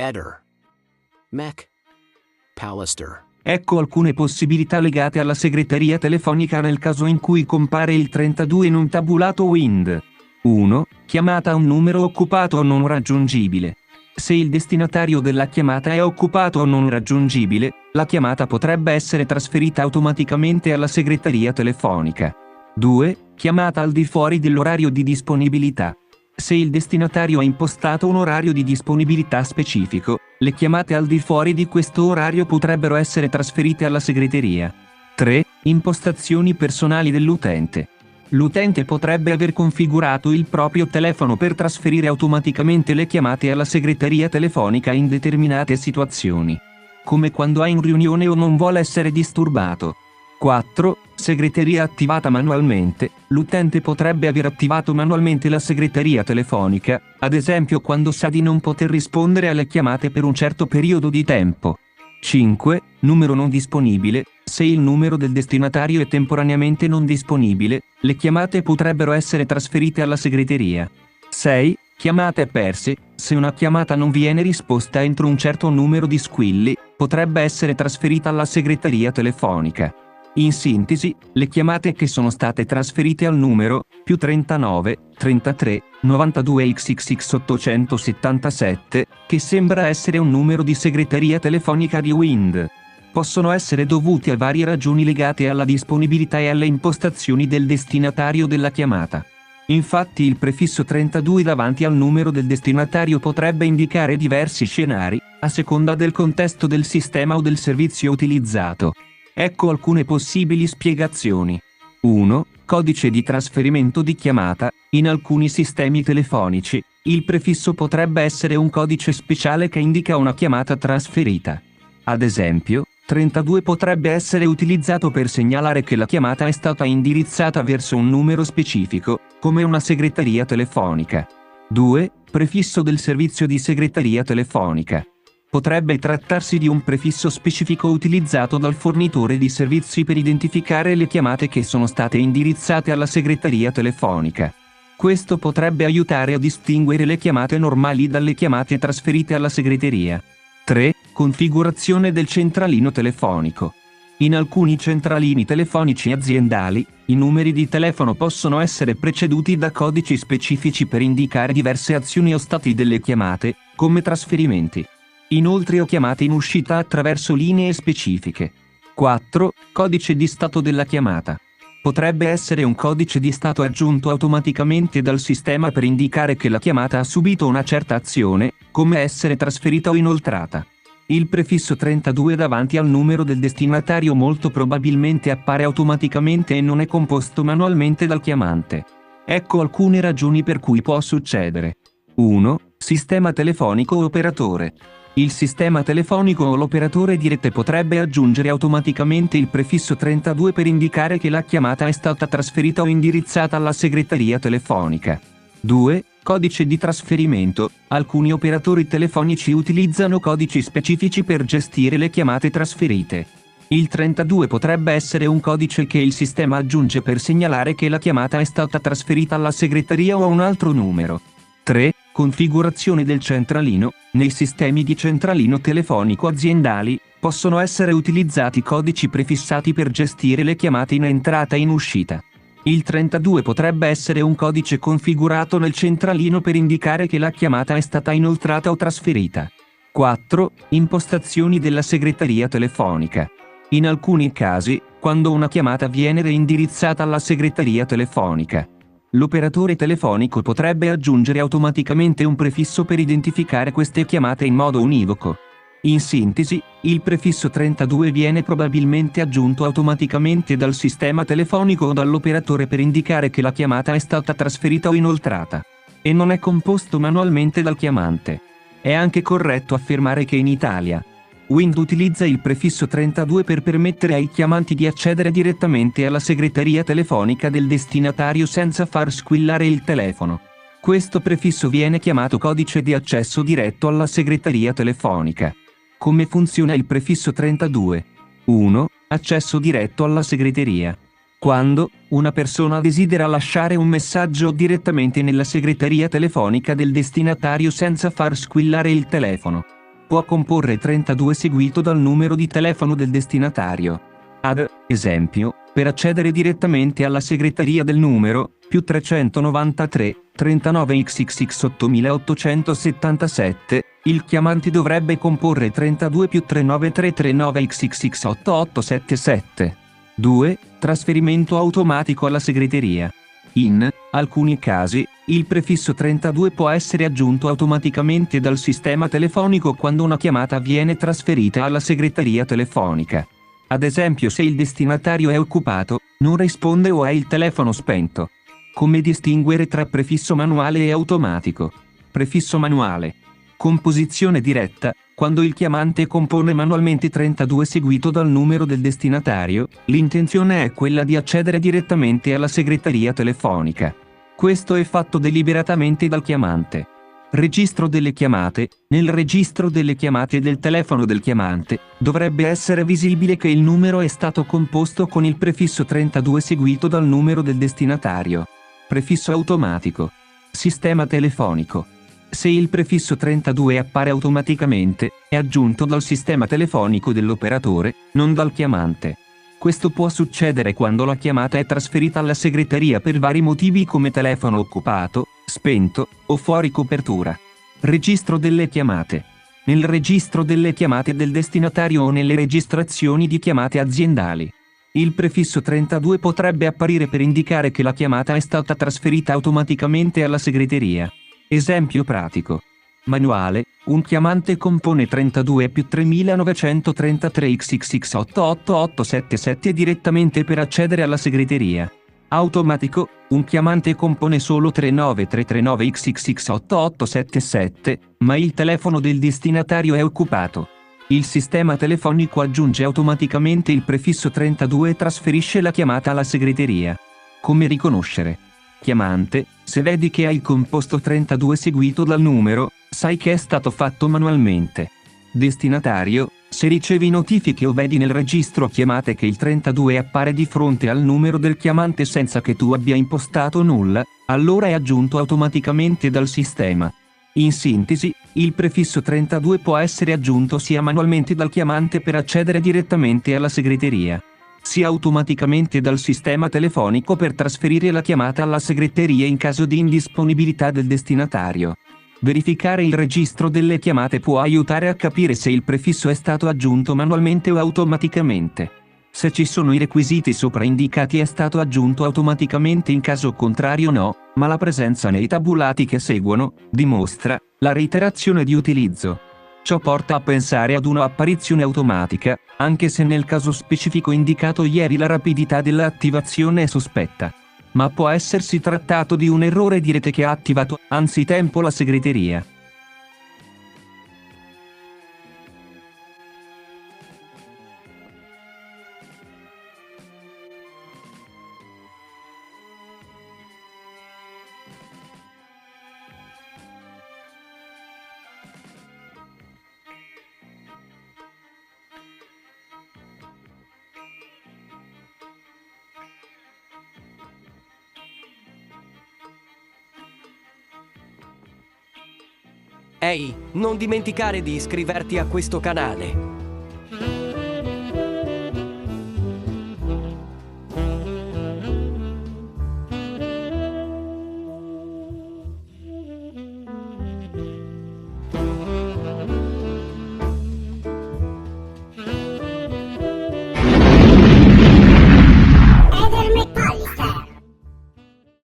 Eder. Mech. Pallister. Ecco alcune possibilità legate alla segreteria telefonica nel caso in cui compare il 32 in un tabulato Wind. 1. Chiamata a un numero occupato o non raggiungibile. Se il destinatario della chiamata è occupato o non raggiungibile, la chiamata potrebbe essere trasferita automaticamente alla segreteria telefonica. 2. Chiamata al di fuori dell'orario di disponibilità. Se il destinatario ha impostato un orario di disponibilità specifico, le chiamate al di fuori di questo orario potrebbero essere trasferite alla segreteria. 3. Impostazioni personali dell'utente. L'utente potrebbe aver configurato il proprio telefono per trasferire automaticamente le chiamate alla segreteria telefonica in determinate situazioni, come quando è in riunione o non vuole essere disturbato. 4. Segreteria attivata manualmente. L'utente potrebbe aver attivato manualmente la segreteria telefonica, ad esempio quando sa di non poter rispondere alle chiamate per un certo periodo di tempo. 5. Numero non disponibile. Se il numero del destinatario è temporaneamente non disponibile, le chiamate potrebbero essere trasferite alla segreteria. 6. Chiamate perse. Se una chiamata non viene risposta entro un certo numero di squilli, potrebbe essere trasferita alla segreteria telefonica. In sintesi, le chiamate che sono state trasferite al numero +39 33 92 XXX 877, che sembra essere un numero di segreteria telefonica di Wind, possono essere dovuti a varie ragioni legate alla disponibilità e alle impostazioni del destinatario della chiamata. Infatti il prefisso 32 davanti al numero del destinatario potrebbe indicare diversi scenari, a seconda del contesto del sistema o del servizio utilizzato. Ecco alcune possibili spiegazioni. 1. Codice di trasferimento di chiamata. In alcuni sistemi telefonici, il prefisso potrebbe essere un codice speciale che indica una chiamata trasferita. Ad esempio, 32 potrebbe essere utilizzato per segnalare che la chiamata è stata indirizzata verso un numero specifico, come una segreteria telefonica. 2. Prefisso del servizio di segreteria telefonica. Potrebbe trattarsi di un prefisso specifico utilizzato dal fornitore di servizi per identificare le chiamate che sono state indirizzate alla segreteria telefonica. Questo potrebbe aiutare a distinguere le chiamate normali dalle chiamate trasferite alla segreteria. 3. Configurazione del centralino telefonico. In alcuni centralini telefonici aziendali, i numeri di telefono possono essere preceduti da codici specifici per indicare diverse azioni o stati delle chiamate, come trasferimenti, inoltre o chiamate in uscita attraverso linee specifiche. 4. Codice di stato della chiamata. Potrebbe essere un codice di stato aggiunto automaticamente dal sistema per indicare che la chiamata ha subito una certa azione, come essere trasferita o inoltrata. Il prefisso 32 davanti al numero del destinatario molto probabilmente appare automaticamente e non è composto manualmente dal chiamante. Ecco alcune ragioni per cui può succedere. 1. Sistema telefonico o operatore. Il sistema telefonico o l'operatore di rete potrebbe aggiungere automaticamente il prefisso 32 per indicare che la chiamata è stata trasferita o indirizzata alla segreteria telefonica. 2. Codice di trasferimento. Alcuni operatori telefonici utilizzano codici specifici per gestire le chiamate trasferite. Il 32 potrebbe essere un codice che il sistema aggiunge per segnalare che la chiamata è stata trasferita alla segreteria o a un altro numero. 3. Configurazione del centralino. Nei sistemi di centralino telefonico aziendali, possono essere utilizzati codici prefissati per gestire le chiamate in entrata e in uscita. Il 32 potrebbe essere un codice configurato nel centralino per indicare che la chiamata è stata inoltrata o trasferita. 4. Impostazioni della segreteria telefonica. In alcuni casi, quando una chiamata viene reindirizzata alla segreteria telefonica, l'operatore telefonico potrebbe aggiungere automaticamente un prefisso per identificare queste chiamate in modo univoco. In sintesi, il prefisso 32 viene probabilmente aggiunto automaticamente dal sistema telefonico o dall'operatore per indicare che la chiamata è stata trasferita o inoltrata, e non è composto manualmente dal chiamante. È anche corretto affermare che in Italia, Wind utilizza il prefisso 32 per permettere ai chiamanti di accedere direttamente alla segreteria telefonica del destinatario senza far squillare il telefono. Questo prefisso viene chiamato codice di accesso diretto alla segreteria telefonica. Come funziona il prefisso 32? 1. Accesso diretto alla segreteria. Quando una persona desidera lasciare un messaggio direttamente nella segreteria telefonica del destinatario senza far squillare il telefono, può comporre 32 seguito dal numero di telefono del destinatario. Ad esempio, per accedere direttamente alla segreteria del numero più 393 39 xxx 8877, il chiamante dovrebbe comporre 32 più 39339 xxx 8877. 2. Trasferimento automatico alla segreteria. In alcuni casi, il prefisso 32 può essere aggiunto automaticamente dal sistema telefonico quando una chiamata viene trasferita alla segreteria telefonica. Ad esempio, se il destinatario è occupato, non risponde o ha il telefono spento. Come distinguere tra prefisso manuale e automatico? Prefisso manuale. Composizione diretta. Quando il chiamante compone manualmente 32 seguito dal numero del destinatario, l'intenzione è quella di accedere direttamente alla segreteria telefonica. Questo è fatto deliberatamente dal chiamante. Registro delle chiamate. Nel registro delle chiamate del telefono del chiamante, dovrebbe essere visibile che il numero è stato composto con il prefisso 32 seguito dal numero del destinatario. Prefisso automatico. Sistema telefonico. Se il prefisso 32 appare automaticamente, è aggiunto dal sistema telefonico dell'operatore, non dal chiamante. Questo può succedere quando la chiamata è trasferita alla segreteria per vari motivi come telefono occupato, spento o fuori copertura. Registro delle chiamate. Nel registro delle chiamate del destinatario o nelle registrazioni di chiamate aziendali, il prefisso 32 potrebbe apparire per indicare che la chiamata è stata trasferita automaticamente alla segreteria. Esempio pratico. Manuale. Un chiamante compone 32 più 3933 xxx 88877 direttamente per accedere alla segreteria. Automatico. Un chiamante compone solo 39339 xxx 8877, ma il telefono del destinatario è occupato. Il sistema telefonico aggiunge automaticamente il prefisso 32 e trasferisce la chiamata alla segreteria. Come riconoscere? Chiamante, se vedi che hai il composto 32 seguito dal numero, sai che è stato fatto manualmente. Destinatario, se ricevi notifiche o vedi nel registro chiamate che il 32 appare di fronte al numero del chiamante senza che tu abbia impostato nulla, allora è aggiunto automaticamente dal sistema. In sintesi, il prefisso 32 può essere aggiunto sia manualmente dal chiamante per accedere direttamente alla segreteria, sia automaticamente dal sistema telefonico per trasferire la chiamata alla segreteria in caso di indisponibilità del destinatario. Verificare il registro delle chiamate può aiutare a capire se il prefisso è stato aggiunto manualmente o automaticamente. Se ci sono i requisiti sopra indicati è stato aggiunto automaticamente, in caso contrario no, ma la presenza nei tabulati che seguono dimostra la reiterazione di utilizzo. Ciò porta a pensare ad una apparizione automatica, anche se nel caso specifico indicato ieri la rapidità dell'attivazione è sospetta. Ma può essersi trattato di un errore di rete che ha attivato anzitempo la segreteria. Ehi, non dimenticare di iscriverti a questo canale.